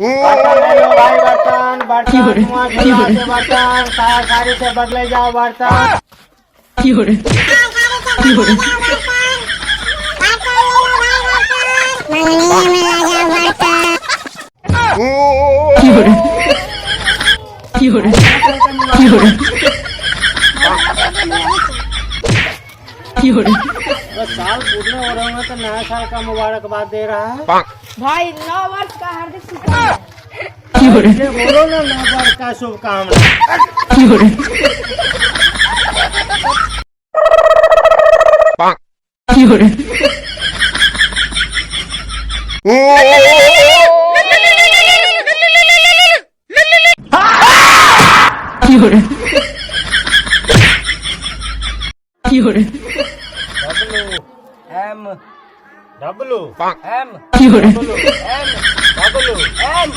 बर्तन ले लो भाई, बर्तन बर्तन बर्तन साड़ी से बदले जाओ बर्तन। बस साल पूर्ण हो रहा हूँ तो नया साल का मुबारकबाद दे रहा है भाई 9 वर्ष का हार्दिक शुभकामनाएं। इसे बोलो ना, नव वर्ष का शुभकामना। W M W M